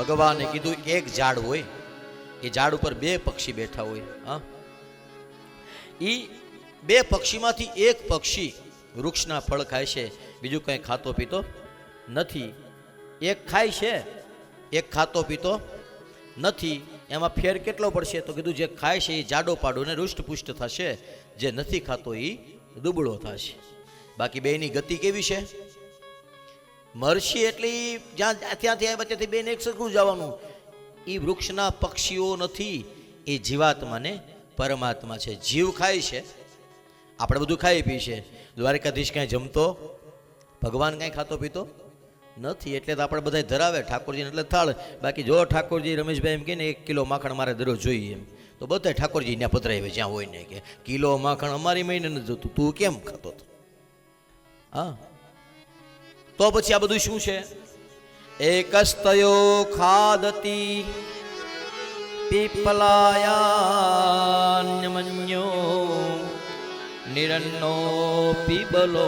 ભગવાને કીધું એક ઝાડ હોય, એ ઝાડ ઉપર બે પક્ષી બેઠા હોય. હા, એ બે પક્ષીમાંથી એક પક્ષી વૃક્ષના ફળ ખાય છે, બીજું કંઈ ખાતો પીતો નથી. એક ખાય છે, એક ખાતો પીતો નથી. એમાં ફેર કેટલો પડશે? તો કીધું જે ખાય છે એ જાડો પાડો ને રૂષ્ટપુષ્ટ થશે, જે નથી ખાતો એ દુબળો થશે. બાકી બેની ગતિ કેવી છે? મરશે એટલે જ્યાં ત્યાંથી આવ્યા ત્યાંથી બેને એક સરખું જવાનું. એ વૃક્ષના પક્ષીઓ નથી, એ જીવાત્મા ને પરમાત્મા છે. જીવ ખાય છે, આપણે બધું ખાઈ પી છે. દ્વારકાધીશ કાંઈ જમતો, ભગવાન કાંઈ ખાતો પીતો નથી. એટલે તો આપણે બધા ધરાવે ઠાકોરજીને એટલે થાળ. બાકી જો ઠાકોરજી રમેશભાઈ એમ કે ને 1 કિલો માખણ મારે દરરોજ જોઈએ એમ, તો બધા ઠાકોરજી ત્યાં પધરાવે જ્યાં હોય ને, કે કિલો માખણ અમારી મહિને નથી જોતું, તું કેમ ખાતો હતો? હા, તો પછી આ બધું શું છે? એકસ્તયો ખાદતી પીપલાયાન્યમન્યો નિરન્નો પીબલો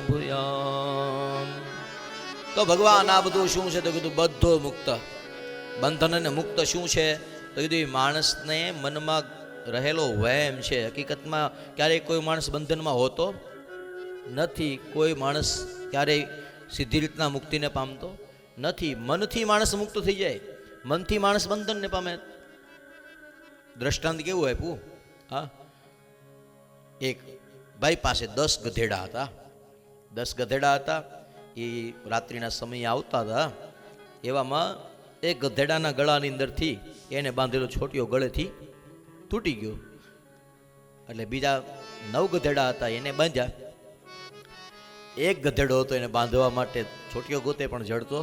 ભૂયામ. તો ભગવાન આ બધું શું છે? તો કીધું બધો મુક્ત, બંધન અને મુક્ત શું છે? તો કીધું માણસને મનમાં રહેલો વહેમ છે. હકીકતમાં ક્યારેય કોઈ માણસ બંધનમાં હોતો નથી. કોઈ માણસ ક્યારેય સીધી રીતના મુક્તિને પામતો નથી. મનથી માણસ મુક્ત થઈ જાય, મનથી માણસ બંધનને પામે. દ્રષ્ટાંત કેવું આપ્યું? હા, એક ભાઈ પાસે 10 ગધેડા હતા. 10 ગધેડા હતા, એ રાત્રિના સમયે આવતા હતા. એવામાં એક ગધેડાના ગળાની અંદરથી એને બાંધેલો છોટીઓ ગળેથી તૂટી ગયો. એટલે બીજા 9 ગધેડા હતા, એને બાંધ્યા. એક ગધેડો હતો, એને બાંધવા માટે છોટીઓ ગોતે પણ જડતો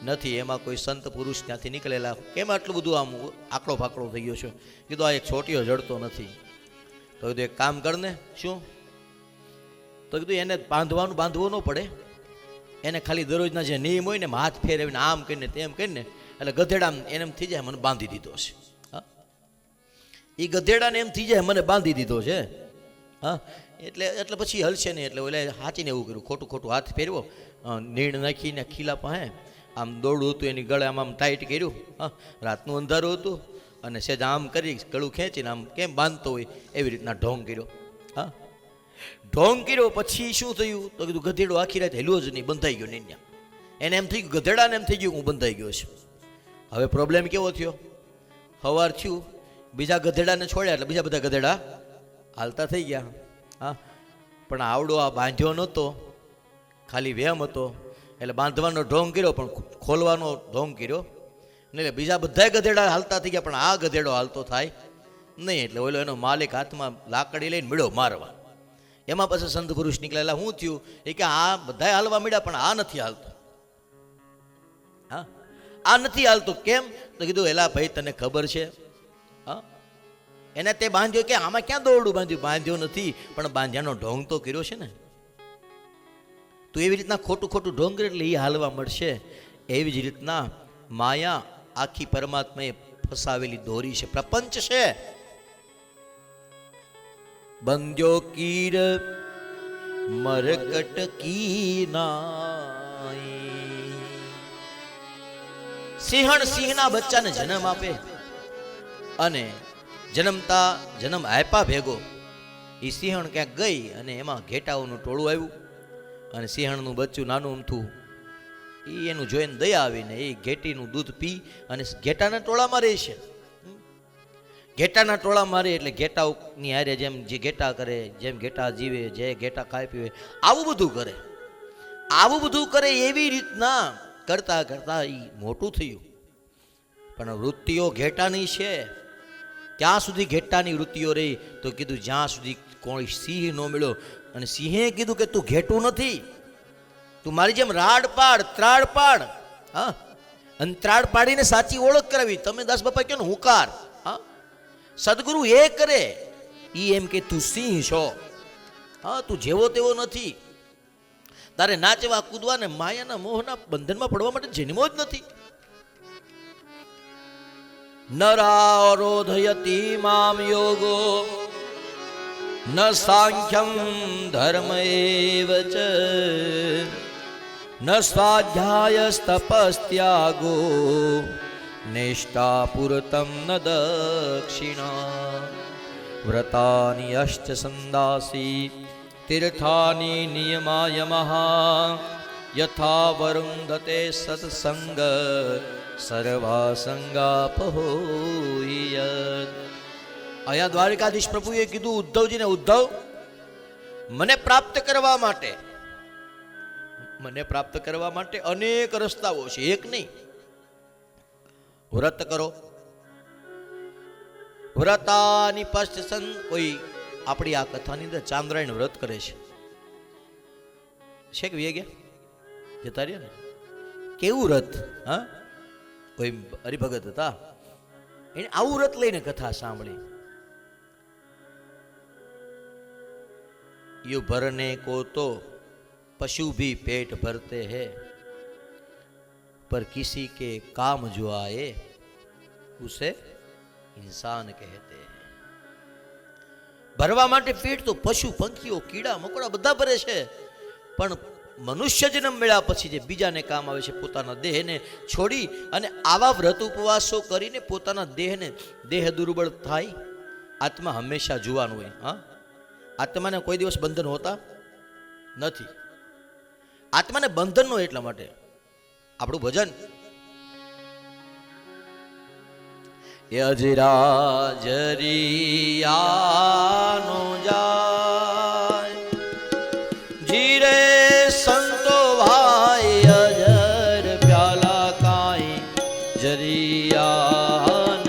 નથી. એમાં કોઈ સંત પુરુષ ત્યાંથી નીકળેલા, કેમ આટલું બધું આમ આકડો ફાકડો થઈ ગયો છે? કીધું આ એક છોટીઓ જડતો નથી. તો કીધું એક કામ કરને. શું? તો કીધું એને બાંધવો ન પડે, એને ખાલી દરરોજના જે નિયમ હોય ને હાથ ફેરવીને આમ કરીને તેમ કરીને, એટલે ગધેડા એને એમ થઈ જાય મને બાંધી દીધો છે. હા, એ ગધેડાને એમ થઈ જાય મને બાંધી દીધો છે. હા, એટલે પછી હલશે નહીં. એટલે ઓલે હાચીને એવું કર્યું, ખોટું હાથ ફેરવો, નીણ નાખીને ખીલા પાસે આમ દોડું હતું, એની ગળે આમ ટાઈટ કર્યું. હા, રાતનું અંધારું હતું, અને સેજ આમ કરી ગળું ખેંચીને આમ કેમ બાંધતો હોય એવી રીતના ઢોંગ કર્યો. હા, ઢોંગ કર્યો. પછી શું થયું? તો કીધું ગધેડો આખી રાત હેલ્યો જ નહીં, બંધાઈ ગયો નહીં. એને એમ થઈ ગયું, ગધેડાને એમ થઈ ગયું હું બંધાઈ ગયો છું. હવે પ્રોબ્લેમ કેવો થયો? સવાર થયું, બીજા ગધેડાને છોડ્યા એટલે બીજા બધા ગધેડા હાલતા થઈ ગયા. હા, પણ આવડો આ બાંધ્યો નહોતો, ખાલી વેમ હતો. એટલે બાંધવાનો ઢોંગ કર્યો પણ ખોલવાનો ઢોંગ કર્યો નહીં. એટલે બીજા બધા ગધેડા હાલતા થઈ ગયા, પણ આ ગધેડો હાલતો થાય નહીં. એટલે ઓલો એનો માલિક હાથમાં લાકડી લઈને મળ્યો મારવા. એમાં પછી સંત પુરુષ નીકળેલા. શું થયું? એ કે આ બધા હાલવા મળ્યા પણ આ નથી હાલતો. હા, આ નથી હાલતો. કેમ? તો કીધું એલા ભાઈ તને ખબર છે? હા, એને તે બાંધ્યો કે આમાં ક્યાં દોરડું બાંધ્યું? બાંધ્યો નથી, પણ બાંધ્યાનો ઢોંગ તો કર્યો છે ને. તો એવી રીતના ખોટું ઢોંગ એટલે એ હાલવા મળશે. એવી જ રીતના માયા આખી પરમાત્માએ ફસાવેલી દોરી છે, પ્રપંચ છે. બંધ્યો કીર મરકટ કી નાઈ. સિંહણ સિંહના બચ્ચાને જન્મ આપે, અને જન્મ આપ્યા ભેગો એ સિંહણ ક્યાંક ગઈ, અને એમાં ઘેટાઓનું ટોળું આવ્યું, અને સિંહણનું બચ્ચું નાનું અમથું એ એનું જોઈને દયા આવીને એ ઘેટીનું દૂધ પી અને ઘેટાના ટોળામાં રહે છે. ઘેટાના ટોળામાં રહે એટલે ઘેટાઓની હારે જેમ જે ઘેટા કરે, જેમ ઘેટા જીવે, જે ઘેટા ખાય પીવે, આવું બધું કરે. એવી રીતના કરતા કરતા એ મોટું થયું. પણ વૃત્તિઓ ઘેટાની છે. ત્યાં સુધી ઘેટાની વૃત્તિઓ રહી. તો કીધું જ્યાં સુધી કોઈ સિંહ ન મળ્યો, અને સિંહે કીધું કે તું ઘેટું નથી, તું મારી જેમ રાડ પાડ, ત્રાડ પાડ. હા, અને ત્રાડ પાડીને સાચી ઓળખ કરાવી. તમે દાસ બાપા કહો ને હુંકાર. હા, સદગુરુ એ કરે. ઈ એમ કે તું સિંહ છો. હા, તું જેવો તેવો નથી. તારે નાચવા કૂદવા ને માયાના મોહના બંધનમાં પડવા માટે જન્મો જ નથી. નરારોધયતિ મામ યોગો ન સાંખ્યમ ધર્મ એવ ચ ન સ્વાધ્યાયસ્તપસ્ત્યાગો નિષ્ઠાપૂર્તમ ન દક્ષિણા વ્રતાની અષ્ટ સંદાસી તીર્થાની નિયમાયમઃ યથા વરુંધતે સત્સંગ સર્વા સંગાપહોયત. અહીંયા દ્વારિકાધીશ પ્રભુએ કીધું ઉદ્ધવજીને, ઉદ્ધવ, મને પ્રાપ્ત કરવા માટે અનેક રસ્તાઓ છે, એક નહીં. વ્રત કરો. વ્રતાની પશ્ચ કોઈ આપણી આ કથાની અંદર ચાંદ્રાયણ વ્રત કરે છે કે ગયા જતા રહ્યા ને, કેવું વ્રત. હા, કોઈ હરિભગત હતા, એને આવું વ્રત લઈને કથા સાંભળી. યુ ભરને કો તો पशु भी पेट भरते हैं पर किसी के काम जो आए उसे इंसान कहते हैं. ભરવા માટે પેટ તો પશુ પંખીઓ કીડા મકોડા બધા ભરે છે, પણ મનુષ્ય જન્મ મળ્યા પછી જે બીજાને કામ આવે છે પોતાના દેહને છોડી અને આવા વ્રત ઉપવાસો કરીને પોતાના દેહ દુર્બળ થાય. આત્મા હંમેશા જુવાન હોય. હા, આત્માને કોઈ દિવસ બંધન હોતા નથી. આત્માને બંધન નો એટલા માટે આપણું ભજન યજરાજરિયાનો જાય જીરે સંતો ભાઈ અજર પ્યાલા કાઈ જરિયાન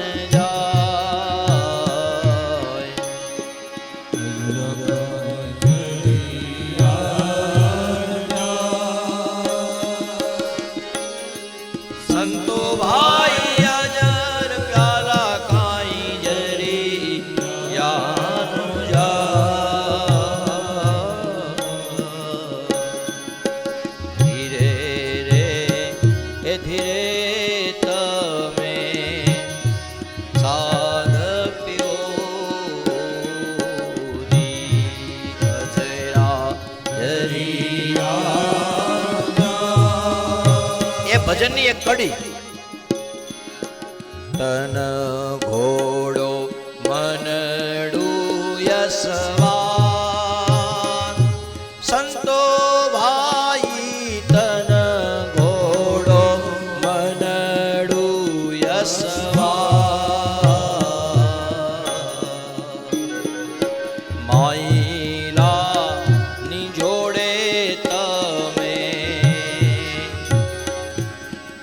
ભજનની એક કડી. તન ઘોડો મનડું યશવાન સંતો ભાઈ તન ઘોડો મનડું યશવાન માઈલા ની જોડે તમે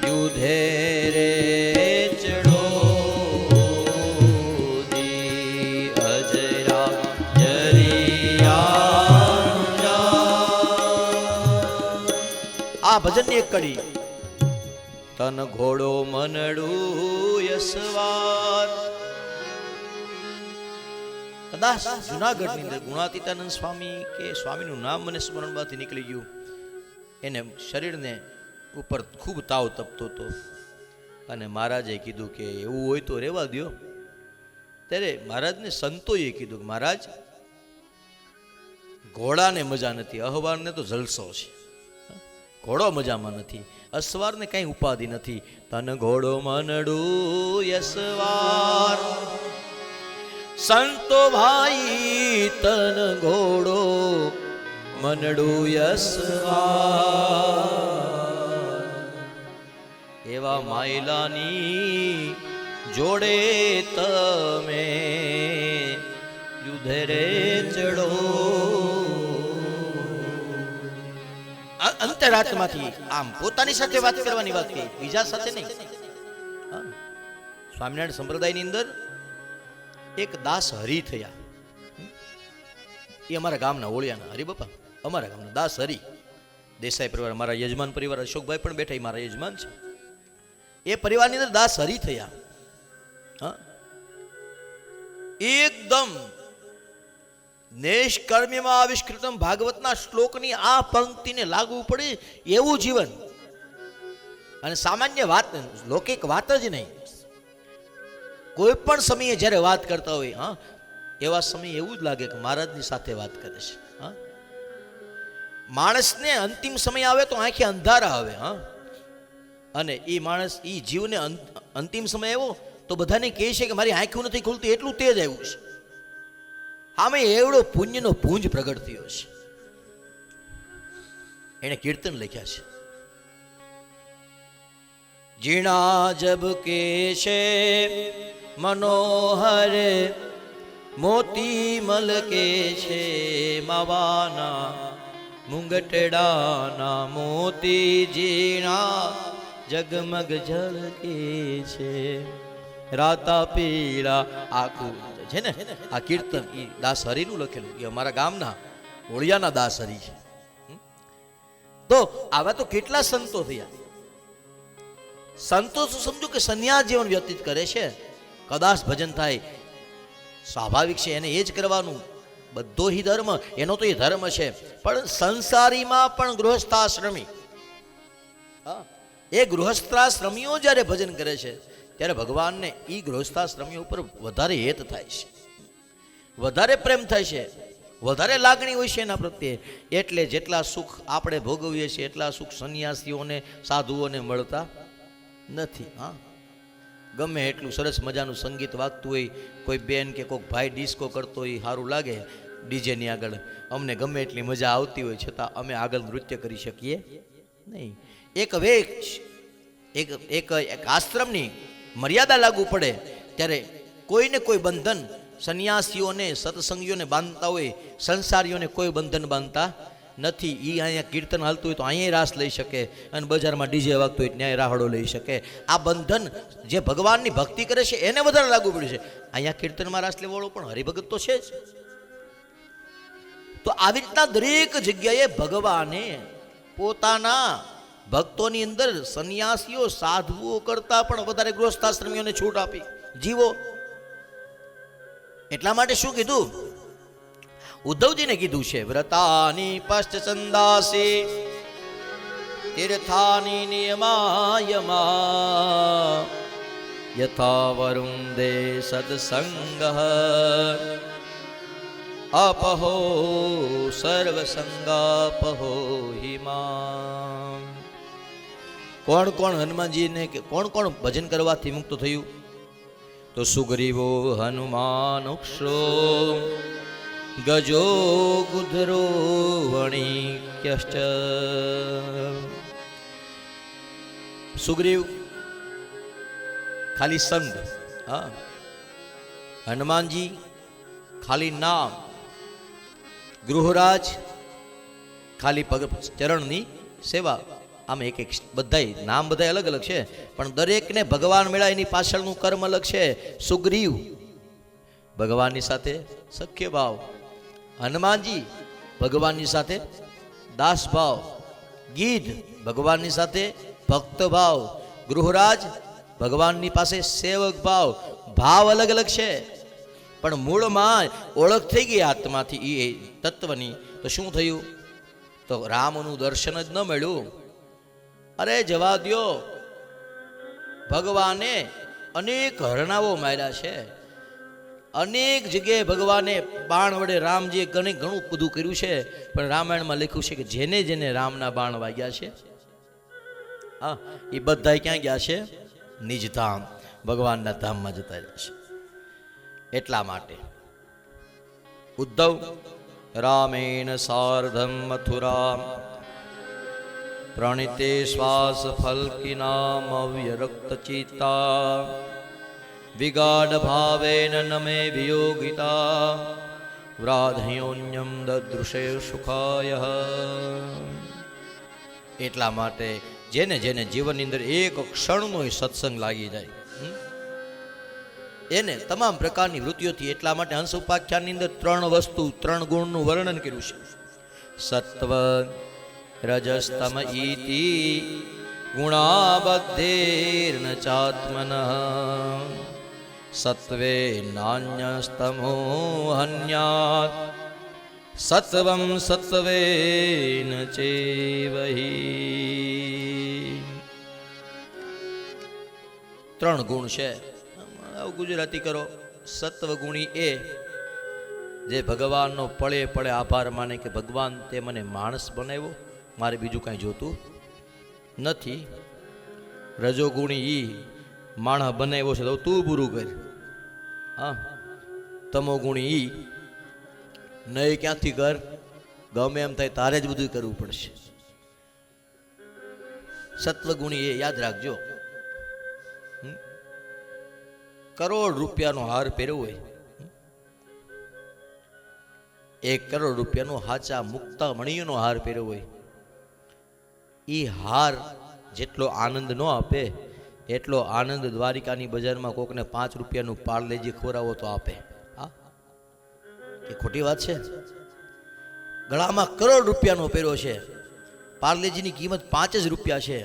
યુધે ચડો દી અજરા જરિયા. આ ભજનની એક કડી. તન ઘોડો મનડું યશવાન. કદાચ જુનાગઢની અંદર ગુણાતીતાનંદ સ્વામી કે સ્વામીનું નામ મને સ્મરણમાંથી નીકળી ગયું. એને શરીરને ઉપર ખૂબ તાવ તપતો હતો અને મહારાજે કીધું કે એવું હોય તો રહેવા દો. ત્યારે મહારાજને સંતોએ કીધું કે મહારાજ, ઘોડાને મજા નથી, અહવારને તો જલસો છે, ઘોડો મજામાં નથી, અસવારને કઈ ઉપાધિ નથી. તન ઘોડો મનડું યસવાર સંતો ભાઈ તન ઘોડો મનડું યસવાર. એવા માયલાની જોડે તમે યુધે રે ચડો. અંતરાત્માથી આમ પોતાની સાથે વાત કરવાની વાત કહી, બીજા સાથે નહીં. સ્વામિનારાયણ સંપ્રદાયની અંદર એક દાસ હરિ થયા. એ અમારા ગામના ઓળિયાના હરિબાપા, અમારા ગામના દાસ હરિ દેસાઈ પરિવાર, મારા યજમાન પરિવાર અશોકભાઈ પણ બેઠા, મારા યજમાન છે. એ પરિવારની અંદર દાસ હરિ થયા. એકદમ નેષ્કર્મ્યમાં આવિષ્કૃતમ ભાગવતના શ્લોકની આ પંક્તિને લાગુ પડે એવું જીવન. અને સામાન્ય વાત, લૌકિક વાત જ નહીં, કોઈ પણ સમયે જ્યારે વાત કરતા હોય, એવા સમયે એવું જ લાગે કે મહારાજની સાથે વાત કરે છે. માણસને અંતિમ સમય આવે તો આંખે અંધારા આવે. હા, અને એ માણસ એ જીવને અંતિમ સમય આવ્યો તો બધાને કહે છે કે મારી આંખું નથી ખુલતી, એટલું તેજ આવ્યું છે. આમે એવડો પુણ્યનો પુંજ પ્રગટ થયો છે. એને કીર્તન લખ્યા છે. જીણા જબ કે છે મનોહર મોતી મલ કે છે માવાના મુંગટડાના મોતી જીણા જગમગ ઝળકે છે રાતા પીળા આખું છે ને. આ કીર્તન એ દાસ હરિનું લખેલું, એ અમારા ગામના હોળિયાના દાસ હરિ છે. તો આવા તો કેટલા સંતો થયા. સંતો શું સમજો કે સંન્યાસ જીવન વ્યતીત કરે છે. કદાચ ભજન થાય સ્વાભાવિક છે, એને એ જ કરવાનું. બધો હિ ધર્મ એનો તો એ ધર્મ છે. પણ સંસારીમાં પણ ગૃહસ્થાશ્રમી, એ ગૃહસ્થાશ્રમીઓ જ્યારે ભજન કરે છે ત્યારે ભગવાનને એ ગૃહસ્થાશ્રમીઓ ઉપર વધારે હેત થાય છે, વધારે પ્રેમ થાય છે, વધારે લાગણી હોય છે એના પ્રત્યે. એટલે જેટલા સુખ આપણે ભોગવીએ છીએ એટલા સુખ સંન્યાસીઓને સાધુઓને મળતા નથી. હા, ગમે એટલું સરસ મજાનું સંગીત વાગતું હોય, કોઈ બેન કે કોઈ ભાઈ ડિસ્કો કરતો હોય સારું લાગે ડીજેની આગળ, અમને ગમે એટલી મજા આવતી હોય છતાં અમે આગળ નૃત્ય કરી શકીએ નહીં. એક વેશ એક આશ્રમની મર્યાદા લાગુ પડે ત્યારે કોઈને કોઈ બંધન સંન્યાસીઓને સત્સંગીઓને બાંધતા હોય, સંસારીઓને કોઈ બંધન બાંધતા નથી. એ અહીંયા કીર્તન હાલતું હોય તો અહીંયા રાસ લઈ શકે, અને બજારમાં ડીજે વાગતું હોય ત્યાં રાહડો લઈ શકે. આ બંધન જે ભગવાનની ભક્તિ કરે છે એને વધારે લાગુ પડ્યું છે. અહીંયા કીર્તનમાં રાસ લેવાળો પણ હરિભગત તો છે જ. તો આવી રીતના દરેક જગ્યાએ ભગવાને પોતાના ભક્તોની અંદર સંન્યાસીઓ સાધુઓ કરતા પણ વધારે ગૃહસ્થાશ્રમીઓને છૂટ આપી, જીવો. એટલા માટે શું કીધું? ઉદ્ધવજીને કીધું છે, વ્રતાની પશ્ચ સંદાસી તીર્થાની નિયમાયમા યથા વરુંદે સત્સંગ અપહો સર્વ સંગાપહો હિમા. કોણ કોણ હનુમાનજીને કોણ કોણ ભજન કરવાથી મુક્ત થયું? તો સુગ્રીવો હનુમાનક્ષો ગજો ગુધરો વણિક્યશ્ચ. સુગ્રીવ ખાલી સંગ, હા, હનુમાનજી ખાલી નામ, ગૃહરાજ ખાલી પગ ચરણની સેવા. આમ એક એક બધાય નામ બધા અલગ અલગ છે, પણ દરેકને ભગવાન મેળા એની પાછળનું કર્મ અલગ છે. સુગ્રીવ ભગવાનની સાથે સખ્ય ભાવ, હનુમાનજી ભગવાનની સાથે દાસ ભાવ, ગીધ ભગવાનની સાથે ભક્ત ભાવ, ગૃહરાજ ભગવાનની પાસે સેવક ભાવ. ભાવ અલગ અલગ છે પણ મૂળમાં ઓળખ થઈ ગઈ આત્માથી એ તત્વની. તો શું થયું? તો રામનું દર્શન જ ન મળ્યું. અરે જવા દ્યો, ભગવાને અનેક હરણાઓ માર્યા છે, અનેક જગ્યાએ ભગવાને બાણ વડે રામજીએ ઘણું બધું કર્યું છે. પણ રામાયણમાં લખ્યું છે કે જેને જેને રામના બાણ વાગ્યા છે, હા, એ બધા ક્યાં ગયા છે? નિજ ધામ, ભગવાનના ધામમાં જતા રહ્યા છે. એટલા માટે ઉદ્ધવ રામેણ સાર્ધમ મથુરા પ્રણીતે શ્વાસ ફલ્કિનામ અવ્યરક્ત ચિત્તા વિગાઢ ભાવેન નમે વિયોગિતા વ્રાધયોન્યમ દદૃશે સુખાય. એટલા માટે જેને જેને જીવનની અંદર એક ક્ષણનો સત્સંગ લાગી જાય એને તમામ પ્રકારની વૃત્તિઓથી. એટલા માટે હંસ ઉપાખ્યાનની અંદર 3 વસ્તુ 3 ગુણનું વર્ણન કર્યું છે. સત્વ રજસ્તમ ઈતિ ગુણાબદ્ધેર્ન ચાત્મનઃ સત્વે નાન્યસ્તમો હન્યાત સત્વં સત્વેન ચેવહિ. 3 ગુણ છે, ગુજરાતી કરો. સત્વ ગુણી એ જે ભગવાનનો પળે પળે આભાર માને કે ભગવાન તે મને માણસ બનાવ્યો, મારે બીજું કાંઈ જોતું નથી. રજોગુણી ઈ માણસ બનાવ્યો છે તો તું પૂરું કર. હા, તમોગુણી ઈ નહીં ક્યાંથી કર, ગમે એમ થાય તારે જ બધું કરવું પડશે. સત્વગુણી એ યાદ રાખજો. કરોડ રૂપિયાનો હાર પહેર્યો હોય, 1 કરોડ રૂપિયાનો હાચા મુક્તા મણીનો હાર પહેર્યો હોય, એ હાર જેટલો આનંદ ન આપે એટલો આનંદ દ્વારિકાની બજારમાં કોકને 5 રૂપિયાનું પાર્લેજી ખવડાવો તો આપે. હા, એ ખોટી વાત છે? ગળામાં કરોડ રૂપિયાનો પહેર્યો છે, પાર્લેજીની કિંમત 5 જ રૂપિયા છે,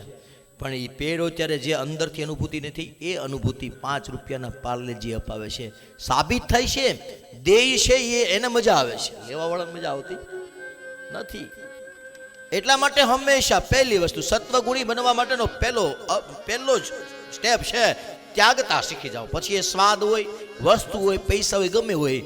પણ એ પહેર્યો ત્યારે જે અંદરથી અનુભૂતિ નથી એ અનુભૂતિ 5 રૂપિયાના પાર્લેજી અપાવે છે. સાબિત થાય છે દેય છે એને મજા આવે છે, લેવાવાળાને મજા આવતી નથી. એટલા માટે હંમેશા પહેલી વસ્તુ સત્વગુણી બનવા માટેનો પહેલો જ સ્ટેપ છે ત્યાગતા શીખી જાઓ. પછી એ સ્વાદ હોય, વસ્તુ હોય, પૈસા હોય, ગમે હોય,